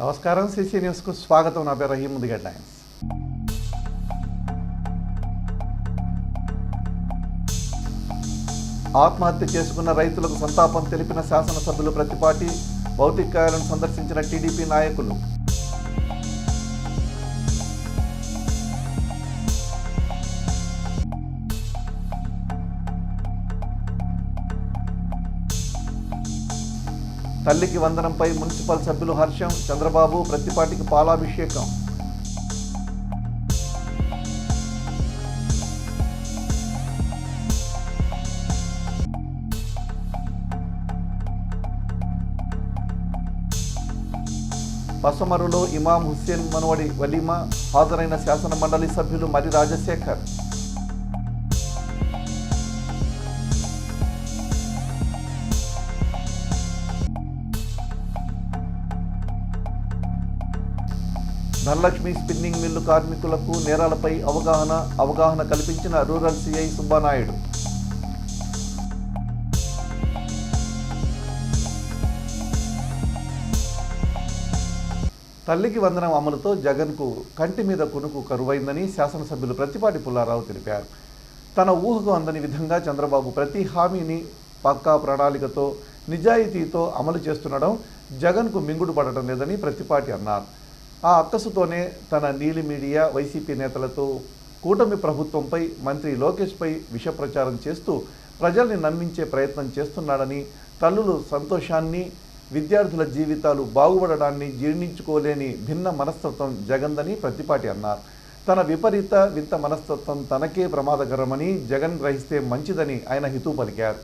నమస్కారం, సిసి న్యూస్కు స్వాగతం. నా పేరు రహీం. ముందుగా హెడ్లైన్స్. ఆత్మహత్య చేసుకున్న రైతులకు సంతాపం తెలిపిన శాసనసభ్యులు ప్రతిపాటి. భౌతికాయాలను సందర్శించిన టీడీపీ నాయకులు. తల్లికి వందనంపై మున్సిపల్ సభ్యులు హర్షం. చంద్రబాబు ప్రతిపాటికి పాలాభిషేకం. పసమరులో ఇమాం హుస్సేన్ మనవడి వలీమా. హాజరైన శాసన మండలి సభ్యులు మరి రాజశేఖర్. ధనలక్ష్మి స్పిన్నింగ్ మిల్లు కార్మికులకు నేరాలపై అవగాహన కల్పించిన రూరల్ సిఐ సుబ్బానాయుడు. తల్లికి వందనం అమలుతో జగన్కు కంటి మీద కునుకు కరువైందని శాసనసభ్యులు ప్రతిపాటి పుల్లారావు తెలిపారు. తన ఊహకు అందని విధంగా చంద్రబాబు ప్రతి హామీని పక్కా ప్రణాళికతో నిజాయితీతో అమలు చేస్తుండడం జగన్కు మింగుడు పడటం లేదని ప్రతిపాటి అన్నారు. ఆ అక్కసుతోనే తన నీలి మీడియా వైసీపీ నేతలతో కూటమి ప్రభుత్వంపై మంత్రి లోకేష్పై విష ప్రచారం చేస్తూ ప్రజల్ని నమ్మించే ప్రయత్నం చేస్తున్నాడని, తల్లులు సంతోషాన్ని, విద్యార్థుల జీవితాలు బాగుపడడాన్ని జీర్ణించుకోలేని భిన్న మనస్తత్వం జగన్దని ప్రతిపాటి అన్నారు. తన విపరీత వింత మనస్తత్వం తనకే ప్రమాదకరమని జగన్ గ్రహిస్తే మంచిదని ఆయన హితవు పలికారు.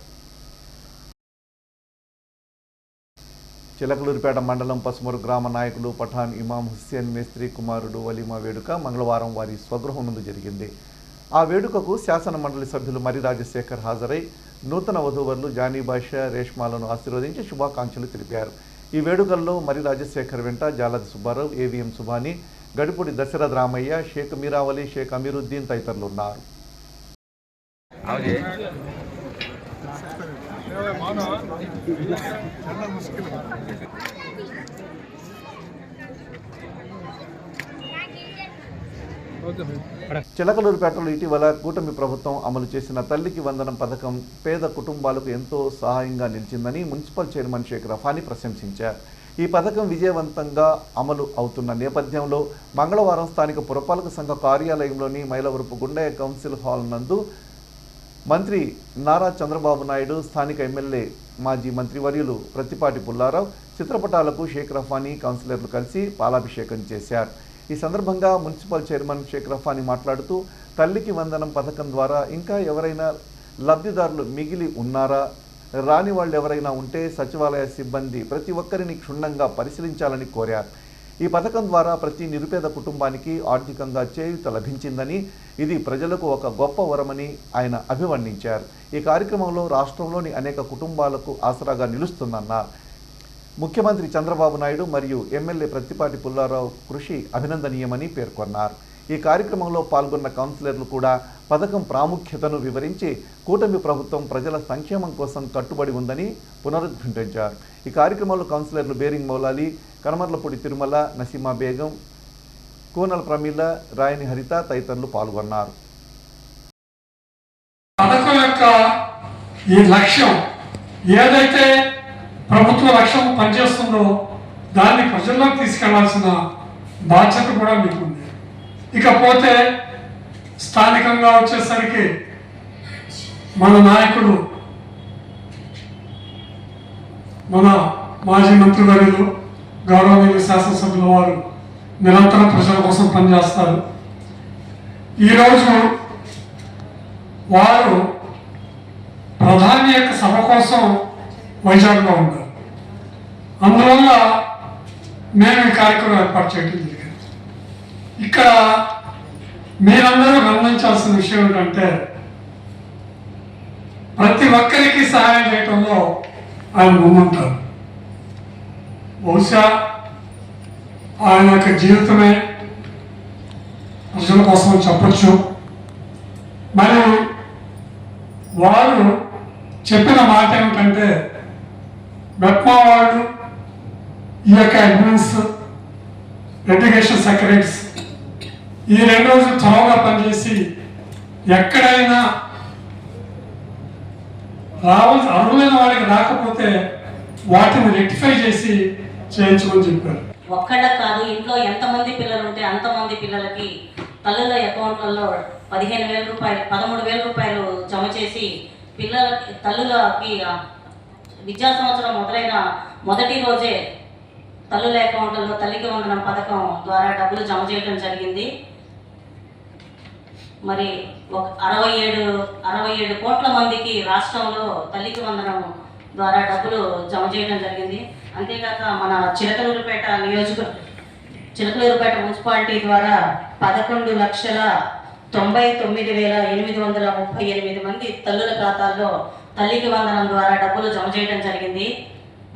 చిలకలూరిపేట మండలం పసుమరు గ్రామ నాయకులు పఠాన్ ఇమాం హుస్సేన్ మేస్త్రి కుమారుడు వలీమా వేడుక మంగళవారం వారి స్వగృహం నందు జరిగింది. ఆ వేడుకకు శాసన మండలి సభ్యులు మరి రాజశేఖర్ హాజరై నూతన వధూవరులు జానీ బాషా, రేష్మాలను ఆశీర్వదించి శుభాకాంక్షలు తెలిపారు. ఈ వేడుకల్లో మరి రాజశేఖర్ వెంట జాలది సుబ్బారావు, ఏవిఎం సుబాని, గడిపూడి దశరథ రామయ్య, షేక్ మీరావలి, షేక్ అమీరుద్దీన్ తదితరులు ఉన్నారు. చిలకలూరిపేటలో ఇటీవల కూటమి ప్రభుత్వం అమలు చేసిన తల్లికి వందనం పథకం పేద కుటుంబాలకు ఎంతో సహాయంగా నిలిచిందని మున్సిపల్ చైర్మన్ షేక్ రఫానీ ప్రశంసించారు. ఈ పథకం విజయవంతంగా అమలు అవుతున్న నేపథ్యంలో మంగళవారం స్థానిక పురపాలక సంఘ కార్యాలయంలోని మైలవరపు గుండయ్య కౌన్సిల్ హాల్ నందు మంత్రి నారా చంద్రబాబు నాయుడు, స్థానిక ఎమ్మెల్యే మాజీ మంత్రివర్యులు ప్రతిపాటి పుల్లారావు చిత్రపటాలకు షేక్ రఫానీ కౌన్సిలర్లు కలిసి పాలాభిషేకం చేశారు. ఈ సందర్భంగా మున్సిపల్ చైర్మన్ షేక్ రఫానీ మాట్లాడుతూ తల్లికి వందనం పథకం ద్వారా ఇంకా ఎవరైనా లబ్ధిదారులు మిగిలి ఉన్నారా, రాని వాళ్ళు ఎవరైనా ఉంటే సచివాలయ సిబ్బంది ప్రతి ఒక్కరిని క్షుణ్ణంగా పరిశీలించాలని కోరారు. ఈ పథకం ద్వారా ప్రతి నిరుపేద కుటుంబానికి ఆర్థికంగా చేయూత లభించిందని, ఇది ప్రజలకు ఒక గొప్ప వరమని ఆయన అభివర్ణించారు. ఈ కార్యక్రమంలో రాష్ట్రంలోని అనేక కుటుంబాలకు ఆసరాగా నిలుస్తుందన్నారు. ముఖ్యమంత్రి చంద్రబాబు నాయుడు మరియు ఎమ్మెల్యే ప్రతిపాటి పుల్లారావు కృషి అభినందనీయమని పేర్కొన్నారు. ఈ కార్యక్రమంలో పాల్గొన్న కౌన్సిలర్లు కూడా పథకం ప్రాముఖ్యతను వివరించి కూటమి ప్రభుత్వం ప్రజల సంక్షేమం కోసం కట్టుబడి ఉందని పునరుద్ఘాటించారు. ఈ కార్యక్రమంలో కౌన్సిలర్లు బేరింగ్ మౌలాలి, కనమర్లపూడి తిరుమల, నసీమా బేగం, కూనల ప్రమీల, రాయని హరిత తదితరులు పాల్గొన్నారు. పథకం యొక్క ఈ లక్ష్యం ఏదైతే ప్రభుత్వ లక్ష్యం పనిచేస్తుందో దాన్ని ప్రజల్లోకి తీసుకెళ్లాల్సిన బాధ్యత కూడా మీకుంది. ఇకపోతే స్థానికంగా వచ్చేసరికి మన నాయకుడు, మన మాజీ మంత్రివర్యులు, గౌరవనీయ శాసనసభ్యుల వారు నిరంతరం ప్రజల కోసం పనిచేస్తారు. ఈరోజు వారు ప్రధాని యొక్క సభ కోసం వైజాగ్లో ఉంటారు. అందువల్ల మేము ఈ కార్యక్రమం ఏర్పాటు చేయడం జరిగింది. ఇక్కడ మీరందరూ గమనించాల్సిన విషయం ఏంటంటే ప్రతి ఒక్కరికి సహాయం చేయడంలో ఆయన ముందుంటారు. బహుశా ఆయన యొక్క జీవితమే ప్రజల కోసం చెప్పచ్చు. మరియు వారు చెప్పిన మాట ఏమిటంటే మెప్మా వాళ్ళు ఈ యొక్క అడ్మిన్స్ ఎడ్యుకేషన్ సెక్రటరీస్ ఈ 2 రోజులు చొరవగా పనిచేసి ఎక్కడైనా అర్హులైన వారికి రాకపోతే వాటిని రెక్టిఫై చేసి చేయించమని చెప్పారు. ఒక్కళ్ళకి కాదు, ఇంట్లో ఎంతమంది పిల్లలు ఉంటే అంతమంది పిల్లలకి తల్లుల అకౌంట్లలో 15,000 రూపాయలు 13,000 రూపాయలు జమ చేసి పిల్లలకి తల్లులకి విద్యా సంవత్సరం మొదలైన మొదటి రోజే తల్లుల అకౌంట్లలో తల్లికి వందనం పథకం ద్వారా డబ్బులు జమ చేయడం జరిగింది. మరి 67 కోట్ల మందికి రాష్ట్రంలో తల్లికి వందనం ద్వారా డబ్బులు జమ చేయడం జరిగింది. అంతేకాక మన చిలకలూరుపేట మున్సిపాలిటీ ద్వారా 11,99,838 మంది తల్లుల ఖాతాల్లో తల్లికి వందనం ద్వారా డబ్బులు జమ చేయడం జరిగింది.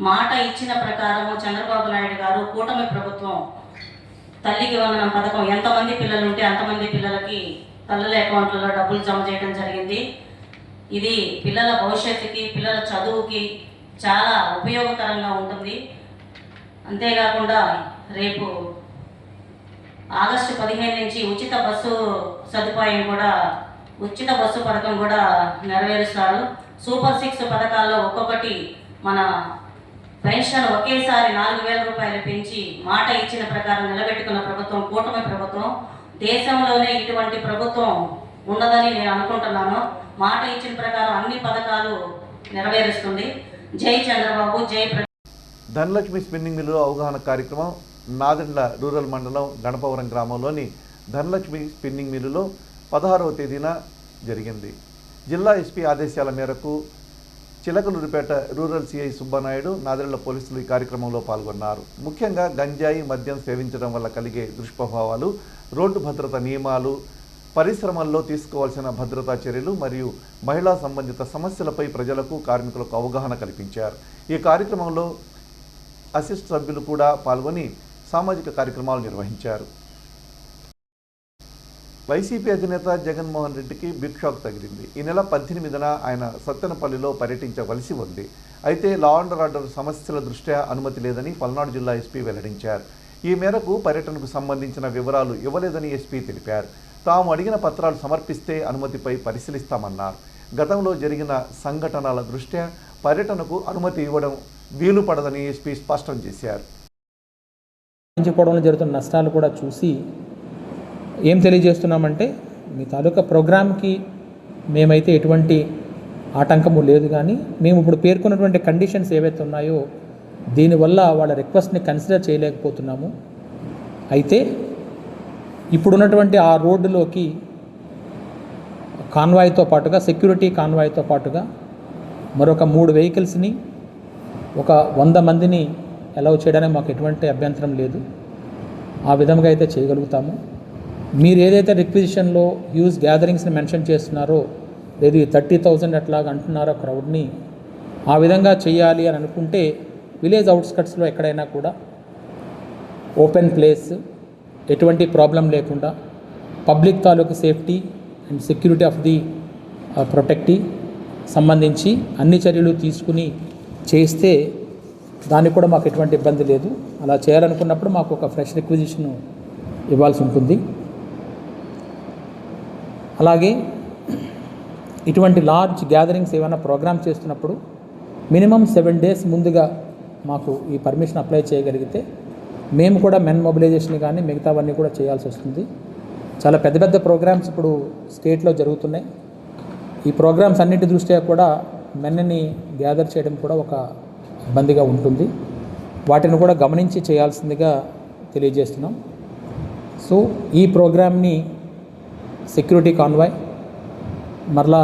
మాట ఇచ్చిన ప్రకారము చంద్రబాబు నాయుడు గారు కూటమి ప్రభుత్వం తల్లికి వందనం పథకం ఎంతమంది పిల్లలు ఉంటే అంతమంది పిల్లలకి తల్లుల అకౌంట్లలో డబ్బులు జమ చేయడం జరిగింది. ఇది పిల్లల భవిష్యత్తుకి పిల్లల చదువుకి చాలా ఉపయోగకరంగా ఉంటుంది. అంతేకాకుండా రేపు ఆగస్టు 15 నుంచి ఉచిత బస్సు పథకం కూడా నెరవేరుస్తారు. సూపర్ 6 పథకాల్లో ఒక్కొక్కటి మన పెన్షన్ ఒకేసారి 4,000 రూపాయలు పెంచి మాట ఇచ్చిన ప్రకారం నిలబెట్టుకున్న ప్రభుత్వం కూటమి ప్రభుత్వం. దేశంలోనే ఇటువంటి ప్రభుత్వం ఉండదని నేను అనుకుంటున్నాను. మాట ఇచ్చిన ప్రకారం అన్ని పథకాలు నెరవేరుస్తుంది. జై చంద్రబాబు, జై ధనలక్ష్మి స్పిన్నింగ్ మిల్లు అవగాహన కార్యక్రమం నాదెండ్ల రూరల్ మండలం గణపవరం గ్రామంలోని ధనలక్ష్మి స్పిన్నింగ్ మిల్లులో 16వ తేదీన జరిగింది. జిల్లా ఎస్పీ ఆదేశాల మేరకు చిలకలూరిపేట రూరల్ సిఐ సుబ్బనాయుడు, నాదెండ్ల పోలీసులు ఈ కార్యక్రమంలో పాల్గొన్నారు. ముఖ్యంగా గంజాయి మద్యం సేవించడం వల్ల కలిగే దుష్ప్రభావాలు, రోడ్డు భద్రత నియమాలు, పరిశ్రమల్లో తీసుకోవాల్సిన భద్రతా చర్యలు మరియు మహిళా సంబంధిత సమస్యలపై ప్రజలకు, కార్మికులకు అవగాహన కల్పించారు. ఈ కార్యక్రమంలో అసిస్ట్ సభ్యులు కూడా పాల్గొని సామాజిక కార్యక్రమాలు నిర్వహించారు. వైసీపీ అధినేత జగన్మోహన్ రెడ్డికి బిగ్ షాక్ తగిలింది. ఈ నెల 18న ఆయన సత్తెనపల్లిలో పర్యటించవలసి ఉంది. అయితే లా అండ్ ఆర్డర్ సమస్యల దృష్ట్యా అనుమతి లేదని పల్నాడు జిల్లా ఎస్పీ వెల్లడించారు. ఈ మేరకు పర్యటనకు సంబంధించిన వివరాలు ఇవ్వలేదని ఎస్పీ తెలిపారు. తాము అడిగిన పత్రాలు సమర్పిస్తే అనుమతిపై పరిశీలిస్తామన్నారు. గతంలో జరిగిన సంఘటనల దృష్ట్యా పర్యటనకు అనుమతి ఇవ్వడం వీలు పడదని ఎస్పీ స్పష్టం చేశారు. జరుగుతున్న నష్టాలు కూడా చూసి ఏం తెలియజేస్తున్నామంటే, మీ తాలూకా ప్రోగ్రామ్కి మేమైతే ఎటువంటి ఆటంకము లేదు, కానీ మేము ఇప్పుడు పేర్కొన్నటువంటి కండిషన్స్ ఏవైతే ఉన్నాయో దీనివల్ల వాళ్ళ రిక్వెస్ట్ని కన్సిడర్ చేయలేకపోతున్నాము. అయితే ఇప్పుడున్నటువంటి ఆ రోడ్డులోకి కాన్వాయ్తో పాటుగా, సెక్యూరిటీ కాన్వాయ్తో పాటుగా మరొక 3 వెహికల్స్ని, ఒక 100 మందిని అలౌ చేయడానికి మాకు ఎటువంటి అభ్యంతరం లేదు. ఆ విధంగా అయితే చేయగలుగుతాము. మీరు ఏదైతే రిక్విజిషన్లో హ్యూజ్ గ్యాదరింగ్స్ని మెన్షన్ చేస్తున్నారో, లేదు 30,000 అట్లాగా అంటున్నారో క్రౌడ్ని, ఆ విధంగా చేయాలి అని అనుకుంటే విలేజ్ అవుట్స్కట్స్లో ఎక్కడైనా కూడా ఓపెన్ ప్లేస్, ఎటువంటి ప్రాబ్లం లేకుండా పబ్లిక్ తాలూకు safety and security of the protectee సంబంధించి అన్ని చర్యలు తీసుకుని చేస్తే దానికి కూడా మాకు ఎటువంటి ఇబ్బంది లేదు. అలా చేయాలనుకున్నప్పుడు మాకు ఒక ఫ్రెష్ రిక్విజిషన్ ఇవ్వాల్సి ఉంటుంది. అలాగే ఇటువంటి లార్జ్ గ్యాదరింగ్స్ ఏమైనా ప్రోగ్రామ్ చేస్తున్నప్పుడు మినిమం 7 days ముందుగా మాకు ఈ పర్మిషన్ అప్లై చేయగలిగితే మేము కూడా మెన్ మొబిలైజేషన్ కానీ మిగతావన్నీ కూడా చేయాల్సి వస్తుంది. చాలా పెద్ద పెద్ద ప్రోగ్రామ్స్ ఇప్పుడు స్టేట్లో జరుగుతున్నాయి. ఈ ప్రోగ్రామ్స్ అన్నిటి దృష్ట్యా కూడా మెన్ని గ్యాదర్ చేయడం కూడా ఒక ఇబ్బందిగా ఉంటుంది. వాటిని కూడా గమనించి చేయాల్సిందిగా తెలియజేస్తున్నాం. సో ఈ ప్రోగ్రామ్ని సెక్యూరిటీ కాన్వాయ్, మరలా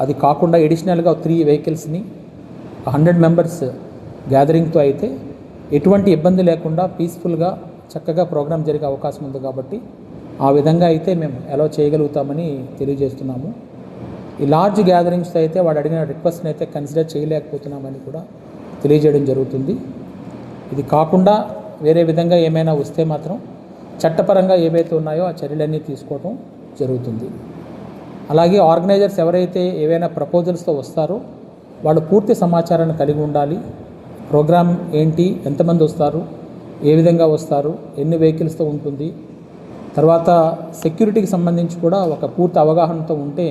అది కాకుండా ఎడిషనల్గా 3 వెహికల్స్ని 100 మెంబర్స్ గ్యాదరింగ్తో అయితే ఎటువంటి ఇబ్బంది లేకుండా పీస్ఫుల్గా చక్కగా ప్రోగ్రామ్ జరిగే అవకాశం ఉంది. కాబట్టి ఆ విధంగా అయితే మేము అలౌ చేయగలుగుతామని తెలియజేస్తున్నాము. ఈ లార్జ్ గ్యాదరింగ్స్ అయితే వాడు అడిగిన రిక్వెస్ట్ని అయితే కన్సిడర్ చేయలేకపోతున్నామని కూడా తెలియజేయడం జరుగుతుంది. ఇది కాకుండా వేరే విధంగా ఏమైనా వస్తే మాత్రం చట్టపరంగా ఏవైతే ఉన్నాయో ఆ చర్యలన్నీ తీసుకోవడం జరుగుతుంది. అలాగే ఆర్గనైజర్స్ ఎవరైతే ఏవైనా ప్రపోజల్స్తో వస్తారో వాళ్ళు పూర్తి సమాచారాన్ని కలిగి ఉండాలి. ప్రోగ్రామ్ ఏంటి, ఎంతమంది వస్తారు, ఏ విధంగా వస్తారు, ఎన్ని వెహికల్స్తో ఉంటుంది, తర్వాత సెక్యూరిటీకి సంబంధించి కూడా ఒక పూర్తి అవగాహనతో ఉంటే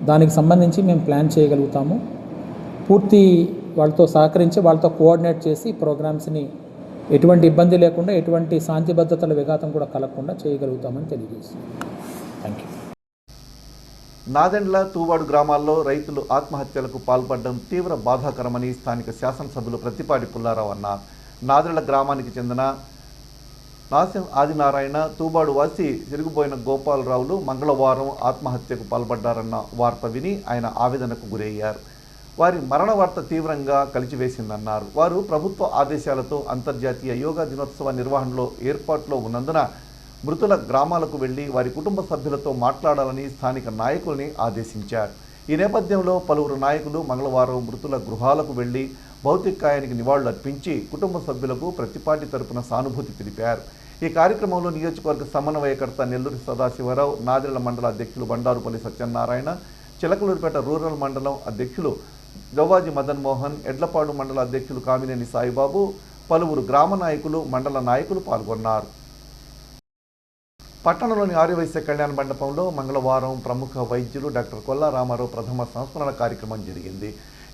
దానికి సంబంధించి మేము ప్లాన్ చేయగలుగుతాము. పూర్తి వాళ్ళతో సహకరించి వాళ్ళతో కోఆర్డినేట్ చేసి ప్రోగ్రామ్స్ని ఎటువంటి ఇబ్బంది లేకుండా ఎటువంటి శాంతి భద్రతల విఘాతం కూడా కలగకుండా చేయగలుగుతామని తెలియజేస్తున్నాం. Thank you. నాదెండ్ల, తూవాడు గ్రామాల్లో రైతులు ఆత్మహత్యలకు పాల్పడడం తీవ్ర బాధాకరమని స్థానిక శాసనసభ్యులు ప్రత్తిపాటి పుల్లారావు అన్నారు. నాదెండ్ల గ్రామానికి చెందిన నాశం ఆదినారాయణ, తూబాడు వాసి తిరిగిపోయిన గోపాలరావులు మంగళవారం ఆత్మహత్యకు పాల్పడ్డారన్న వార్త విని ఆయన ఆవేదనకు గురయ్యారు. వారి మరణ వార్త తీవ్రంగా కలిచివేసిందన్నారు. వారు ప్రభుత్వ ఆదేశాలతో అంతర్జాతీయ యోగా దినోత్సవ నిర్వహణలో ఏర్పాట్లో ఉన్నందున మృతుల గ్రామాలకు వెళ్లి వారి కుటుంబ సభ్యులతో మాట్లాడాలని స్థానిక నాయకుల్ని ఆదేశించారు. ఈ నేపథ్యంలో పలువురు నాయకులు మంగళవారం మృతుల గృహాలకు వెళ్లి భౌతికాయానికి నివాళులు అర్పించి కుటుంబ సభ్యులకు ప్రత్తిపాటి తరపున సానుభూతి తెలిపారు. ఈ కార్యక్రమంలో నియోజకవర్గ సమన్వయకర్త నెల్లూరి సదాశివరావు, నాదెండ్ల మండల అధ్యక్షులు బండారుపల్లి సత్యనారాయణ, చిలకలూరిపేట రూరల్ మండలం అధ్యక్షులు గవ్వాజి మదన్ మోహన్, ఎడ్లపాడు మండల అధ్యక్షులు కామినేని సాయిబాబు, పలువురు గ్రామ నాయకులు, మండల నాయకులు పాల్గొన్నారు. పట్టణంలోని ఆర్యవైశ్య కళ్యాణ మండపంలో మంగళవారం ప్రముఖ వైద్యులు డాక్టర్ కొల్లా రామారావు ప్రథమ సంస్మరణ కార్యక్రమం జరిగింది.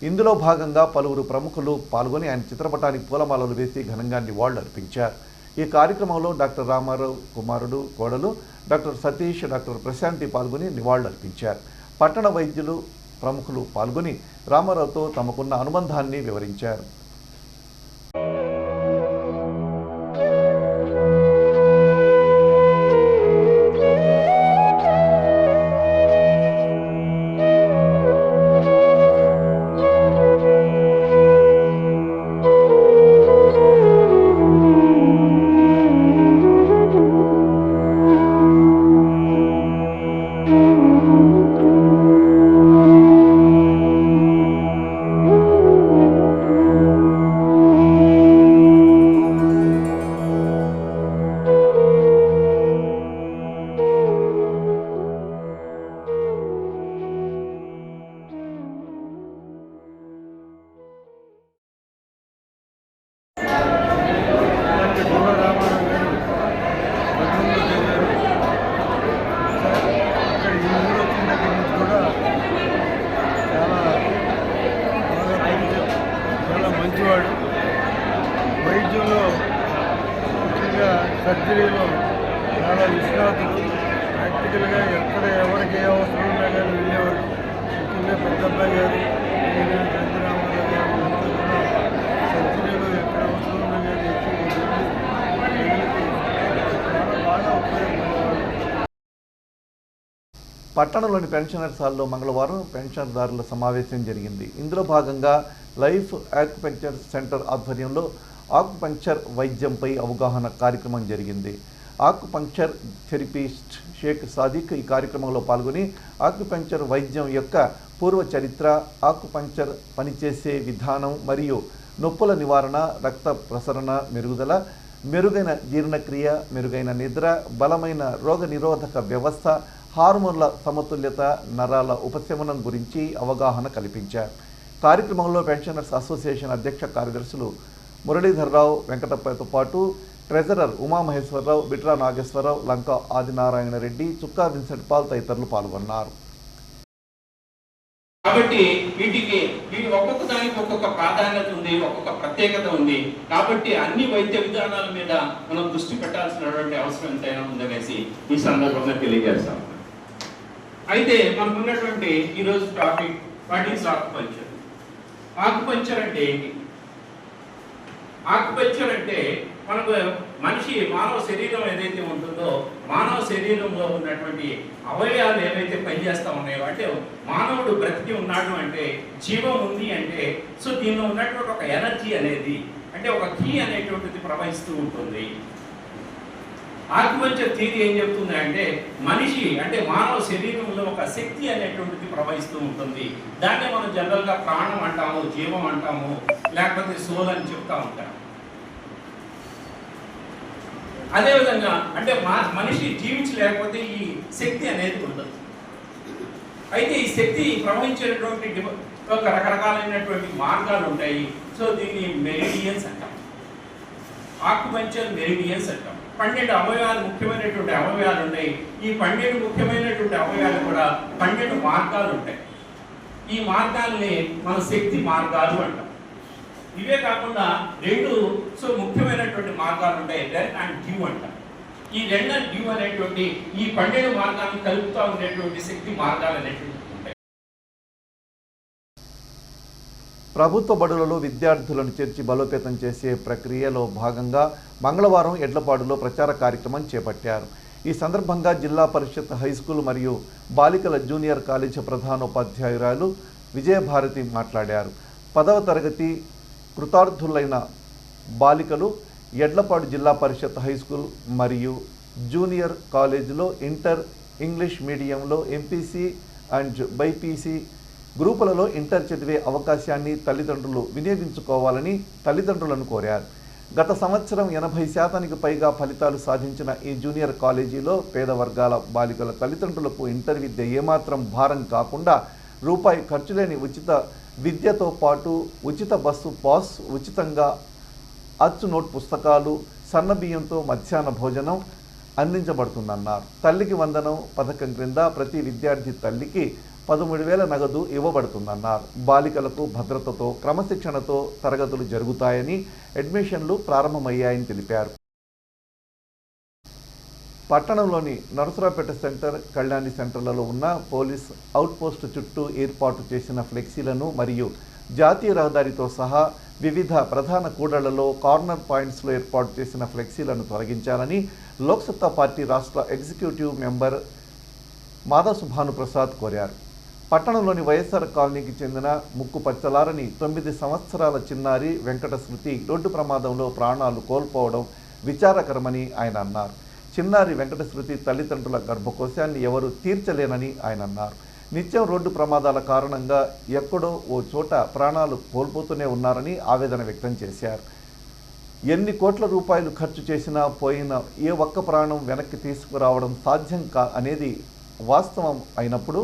ఇందులో భాగంగా పలువురు ప్రముఖులు పాల్గొని ఆయన చిత్రపటానికి పూలమాలలు వేసి ఘనంగా నివాళులు అర్పించారు. ఈ కార్యక్రమంలో డాక్టర్ రామారావు కుమారుడు, కోడలు డాక్టర్ సతీష్, డాక్టర్ ప్రశాంతి పాల్గొని నివాళులు అర్పించారు. పట్టణ వైద్యులు, ప్రముఖులు పాల్గొని రామారావుతో తమకున్న అనుబంధాన్ని వివరించారు. వైద్యంలో ముఖ్యంగా సర్జరీలో చాలా నిష్ణాతులు. ప్రాక్టికల్గా ఎక్కడ ఎవరికి ఏ అవసరం ఉన్నా కానీ వెళ్ళేవారు. ముఖ్యంగా పెద్ద అబ్బాయి గారు, చంద్రరామారావు గారు అందరూ కూడా సర్జరీలో ఎక్కడ అవసరం ఉన్నా కానీ చాలా బాగా ఉపయోగపడేవారు. పట్టణంలోని పెన్షనర్స్ హాల్లో మంగళవారం పెన్షన్దారుల సమావేశం జరిగింది. ఇందులో భాగంగా లైఫ్ ఆక్యుపంక్చర్ సెంటర్ ఆధ్వర్యంలో ఆక్యుపంక్చర్ వైద్యంపై అవగాహన కార్యక్రమం జరిగింది. ఆక్యుపంక్చర్ థెరపిస్ట్ షేక్ సాదిక్ ఈ కార్యక్రమంలో పాల్గొని ఆక్యుపంక్చర్ వైద్యం యొక్క పూర్వ చరిత్ర, ఆక్యుపంక్చర్ పనిచేసే విధానం మరియు నొప్పుల నివారణ, రక్త ప్రసరణ మెరుగుదల, మెరుగైన జీర్ణక్రియ, మెరుగైన నిద్ర, బలమైన రోగ నిరోధక వ్యవస్థ, హార్మోన్ల సమతుల్యత, నరాల ఉపశమనం గురించి అవగాహన కల్పించారు. కార్యక్రమంలో పెన్షనర్స్ అసోసియేషన్ అధ్యక్ష కార్యదర్శులు మురళీధర్రావు, వెంకటప్పతో పాటు ట్రెజరర్ ఉమామహేశ్వరరావు, బిట్రా నాగేశ్వరరావు, లంకా ఆదినారాయణ రెడ్డి, చుక్కా విన్సెంట్ పాల్ తదితరులు పాల్గొన్నారు. కాబట్టి వీటి ఒక్కొక్క దానికి ఒక్కొక్క ప్రాధాన్యత ఉంది, ఒక్కొక్క ప్రత్యేకత ఉంది. కాబట్టి అన్ని వైద్య విధానాల మీద మనం దృష్టి పెట్టాల్సినటువంటి అవసరం ఎంతైనా ఉందనేసి ఈ సందర్భంగా తెలియజేస్తాం. అయితే మనకున్నటువంటి ఈరోజు topic what is acupuncture. Acupuncture అంటే ఏంటి? ఆక్యుపంక్చర్ అంటే మనకు మానవ శరీరం ఏదైతే ఉంటుందో, మానవ శరీరంలో ఉన్నటువంటి అవయవాలు ఏవైతే పనిచేస్తూ ఉన్నాయో, అంటే మానవుడు బ్రతికి ఉన్నాడు అంటే, జీవం ఉంది అంటే, సో దీనిలో ఉన్నటువంటి ఒక ఎనర్జీ అనేది, అంటే ఒక కీ అనేటువంటిది ప్రవహిస్తూ ఉంటుంది. ఆక్యుపంక్చర్ థియరీ ఏం చెప్తుంది అంటే, మనిషి అంటే మానవ శరీరంలో ఒక శక్తి అనేటువంటిది ప్రవహిస్తూ ఉంటుంది. దాన్నే మనం జనరల్గా ప్రాణం అంటాము, జీవం అంటాము, లేకపోతే సోల్ అని చెప్తా ఉంటాం. అదేవిధంగా అంటే మనిషి జీవించలేకపోతే ఈ శక్తి అనేది ఉండదు. అయితే ఈ శక్తి ప్రవహించేటువంటి ఒక రకరకాలైనటువంటి మార్గాలు ఉంటాయి. సో దీన్ని మెరిడియన్స్ అంటాం. ఆక్యుపంచర్ మెరిడియన్స్ అంటాం. 12 అవయవాలు, ముఖ్యమైనటువంటి అవయవాలు ఉన్నాయి. ఈ 12 ముఖ్యమైనటువంటి అవయవాలు కూడా 12 మార్గాలు ఉంటాయి. ఈ మార్గాలని మనం శక్తి మార్గాలు అంటాం. ఇవే కాకుండా 2 ముఖ్యమైనటువంటి మార్గాలు ఉంటాయి, రెన్ అండ్ డ్యూ అంటాం. ఈ రెన్ అండ్ డ్యూ అనేటువంటి ఈ 12 మార్గాలను కలుపుతూ ఉండేటువంటి శక్తి మార్గాలు అనేటువంటి ఉంటాయి. ప్రభుత్వ బడులలో విద్యార్థులను చేర్చి బలోపేతం చేసే ప్రక్రియలో భాగంగా మంగళవారం ఎడ్లపాడులో ప్రచార కార్యక్రమం చేపట్టారు. ఈ సందర్భంగా జిల్లా పరిషత్ హైస్కూల్ మరియు బాలికల జూనియర్ కాలేజీ ప్రధానోపాధ్యాయురాలు విజయభారతి మాట్లాడారు. 10వ తరగతి కృతార్థులైన బాలికలు ఎడ్లపాడు జిల్లా పరిషత్ హైస్కూల్ మరియు జూనియర్ కాలేజీలో ఇంటర్ ఇంగ్లీష్ మీడియంలో ఎంపీసీ అండ్ బైపీసీ గ్రూపులలో ఇంటర్ చదివే అవకాశాన్ని తల్లిదండ్రులు వినియోగించుకోవాలని తల్లిదండ్రులను కోరారు. గత సంవత్సరం 80% పైగా ఫలితాలు సాధించిన ఈ జూనియర్ కాలేజీలో పేద వర్గాల బాలికల తల్లిదండ్రులకు ఇంటర్ విద్య ఏమాత్రం భారం కాకుండా రూపాయి ఖర్చు లేని ఉచిత విద్యతో పాటు ఉచిత బస్సు పాస్, ఉచితంగా అచ్చు నోట్ పుస్తకాలు, సన్నబియ్యంతో మధ్యాహ్న భోజనం అందించబడుతుందన్నారు. తల్లికి వందనం పథకం క్రింద ప్రతి విద్యార్థి తల్లికి 13,000 నగదు ఇవ్వబడుతుందన్నారు. బాలికలకు భద్రతతో క్రమశిక్షణతో తరగతులు జరుగుతాయని, అడ్మిషన్లు ప్రారంభమయ్యాయని తెలిపారు. పట్టణంలోని నరసరావుపేట సెంటర్, కళ్యాణి సెంటర్లలో ఉన్న పోలీస్ అవుట్పోస్ట్ చుట్టూ ఏర్పాటు చేసిన ఫ్లెక్సీలను మరియు జాతీయ రహదారితో సహా వివిధ ప్రధాన కూడళ్లలో కార్నర్ పాయింట్స్లో ఏర్పాటు చేసిన ఫ్లెక్సీలను తొలగించాలని లోక్సత్తా పార్టీ రాష్ట్ర ఎగ్జిక్యూటివ్ మెంబర్ మాధవ్ భానుప్రసాద్ కోరారు. పట్టణంలోని వైఎస్ఆర్ కాలనీకి చెందిన ముక్కు పచ్చలారని 9 సంవత్సరాల చిన్నారి వెంకట శృతి రోడ్డు ప్రమాదంలో ప్రాణాలు కోల్పోవడం విచారకరమని ఆయన అన్నారు. చిన్నారి వెంకట శృతి తల్లిదండ్రుల గర్భకోశాన్ని ఎవరు తీర్చలేనని ఆయన అన్నారు. నిత్యం రోడ్డు ప్రమాదాల కారణంగా ఎక్కడో ఓ చోట ప్రాణాలు కోల్పోతూనే ఉన్నారని ఆవేదన వ్యక్తం చేశారు. ఎన్ని కోట్ల రూపాయలు ఖర్చు చేసినా పోయిన ఏ ఒక్క ప్రాణం వెనక్కి తీసుకురావడం సాధ్యం అనేది వాస్తవం అయినప్పుడు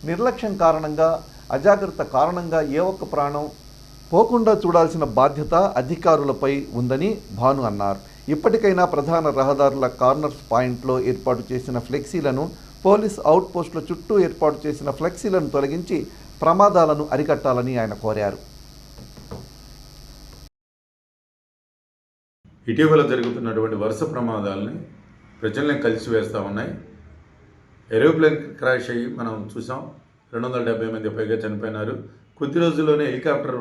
నిర్లక్ష్యం కారణంగా, అజాగ్రత్త కారణంగా ఏ ఒక్క ప్రాణం పోకుండా చూడాల్సిన బాధ్యత అధికారులపై ఉందని భాను అన్నారు. ఇప్పటికైనా ప్రధాన రహదారుల కార్నర్స్ పాయింట్లో ఏర్పాటు చేసిన ఫ్లెక్సీలను, పోలీస్ అవుట్పోస్టుల చుట్టూ ఏర్పాటు చేసిన ఫ్లెక్సీలను తొలగించి ప్రమాదాలను అరికట్టాలని ఆయన కోరారు. ఇటీవల జరుగుతున్నటువంటి వరుస ప్రమాదాలని ప్రజల్ని కలిసివేస్తూ ఉన్నాయి. ఏరోప్లేన్ క్రాష్ అయ్యి మనం చూసాం, 270 మంది పైగా చనిపోయినారు. కొద్ది రోజుల్లోనే హెలికాప్టర్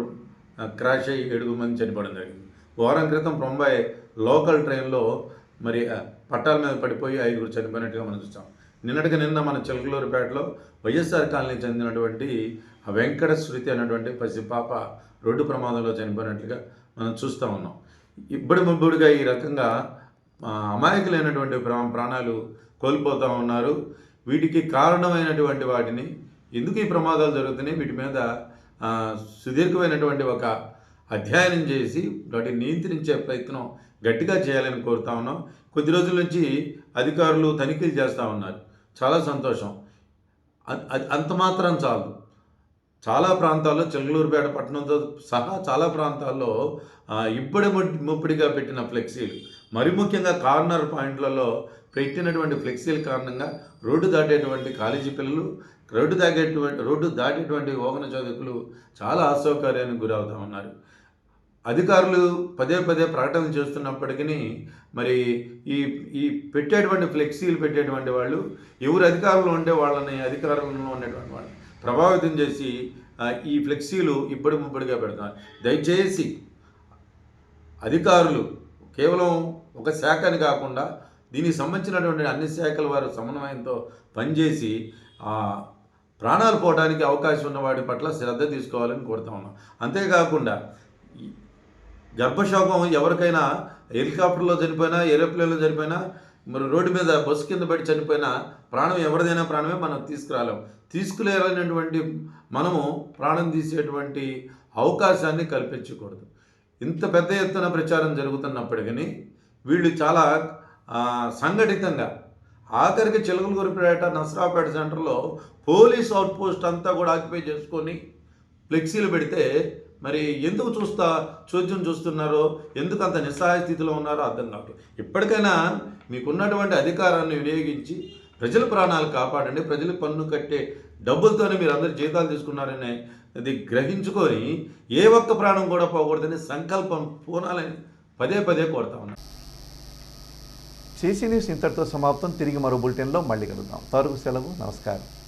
క్రాష్ అయ్యి 7 మంది చనిపోవడం జరిగింది. వారం క్రితం బొంబాయి లోకల్ ట్రైన్లో మరి పట్టాల మీద పడిపోయి 5 చనిపోయినట్టుగా మనం చూసాం. నిన్న మన చిలకలూరుపేటలో వైఎస్ఆర్ కాలనీకి చెందినటువంటి వెంకట శృతి అనేటువంటి పసిపాప రోడ్డు ప్రమాదంలో చనిపోయినట్లుగా మనం చూస్తూ ఉన్నాం. ఇబ్బడిముబ్బడిగా ఈ రకంగా అమాయకులైనటువంటి ప్రాణాలు కోల్పోతూ ఉన్నారు. వీటికి కారణమైనటువంటి వాటిని, ఎందుకు ఈ ప్రమాదాలు జరుగుతున్నాయి, వీటి మీద సుదీర్ఘమైనటువంటి ఒక అధ్యయనం చేసి వాటిని నియంత్రించే ప్రయత్నం గట్టిగా చేయాలని కోరుతా ఉన్నాం. కొద్ది రోజుల నుంచి అధికారులు తనిఖీలు చేస్తూ ఉన్నారు. చాలా సంతోషం. అంత మాత్రం చాలు. చాలా ప్రాంతాల్లో, చిలకలూరుపేట పట్టణంతో సహా చాలా ప్రాంతాల్లో ఇబ్బడి ముప్పిడిగా పెట్టిన ఫ్లెక్సీలు, మరి ముఖ్యంగా కార్నర్ పాయింట్లలో పెట్టినటువంటి ఫ్లెక్సీల కారణంగా రోడ్డు దాటేటువంటి కాలేజీ పిల్లలు, రోడ్డు దాటేటువంటి ఓగన చదువుకులు చాలా అసౌకర్యానికి గురవుతూ ఉన్నారు. అధికారులు పదే ప్రకటనలు చేస్తున్నప్పటికీ మరి ఈ పెట్టేటువంటి ఫ్లెక్సీలు పెట్టేటువంటి వాళ్ళు ఎవరు అధికారంలో ఉంటే వాళ్ళని, అధికారంలో ఉండేటువంటి వాళ్ళు ప్రభావితం చేసి ఈ ఫ్లెక్సీలు ఇబ్బడి ముబ్బడిగా పెడతారు. దయచేసి అధికారులు కేవలం ఒక శాఖని కాకుండా దీనికి సంబంధించినటువంటి అన్ని శాఖల వారు సమన్వయంతో పనిచేసి ప్రాణాలు పోవడానికి అవకాశం ఉన్న వాటి పట్ల శ్రద్ధ తీసుకోవాలని కోరుతా ఉన్నాం. అంతేకాకుండా గర్భశోకం ఎవరికైనా హెలికాప్టర్లో చనిపోయినా, ఏరోప్లేన్లో చనిపోయినా, మరి రోడ్డు మీద బస్సు కింద పెట్టి చనిపోయినా ప్రాణం ఎవరిదైనా ప్రాణమే మనం తీసుకులేనటువంటి మనము ప్రాణం తీసేటువంటి అవకాశాన్ని కల్పించకూడదు. ఇంత పెద్ద ఎత్తున ప్రచారం జరుగుతున్నప్పటికీ వీళ్ళు చాలా సంఘటితంగా, ఆఖరికి చిలకలూరుపేట, నరసరావుపేట సెంటర్లో పోలీస్ అవుట్పోస్ట్ అంతా కూడా ఆక్యుపై చేసుకొని ఫ్లెక్సీలు పెడితే మరి ఎందుకు చోద్యం చూస్తున్నారో, ఎందుకు అంత నిస్సహాయ స్థితిలో ఉన్నారో అర్థం కావట్లేదు. ఇప్పటికైనా మీకున్నటువంటి అధికారాన్ని వినియోగించి ప్రజల ప్రాణాలు కాపాడండి. ప్రజలు పన్ను కట్టే డబ్బులతోనే మీరు అందరు జీతాలు తీసుకున్నారని అది గ్రహించుకొని ఏ ఒక్క ప్రాణం కూడా పోకూడదని సంకల్పం పూనాలని పదే పదే కోరుతా ఉన్నాను. CC న్యూస్ ఇంతటితో సమాప్తం. తిరిగి మరో బులెటిన్లో మళ్ళీ కలుద్దాం. తరకు సెలవు. నమస్కారం.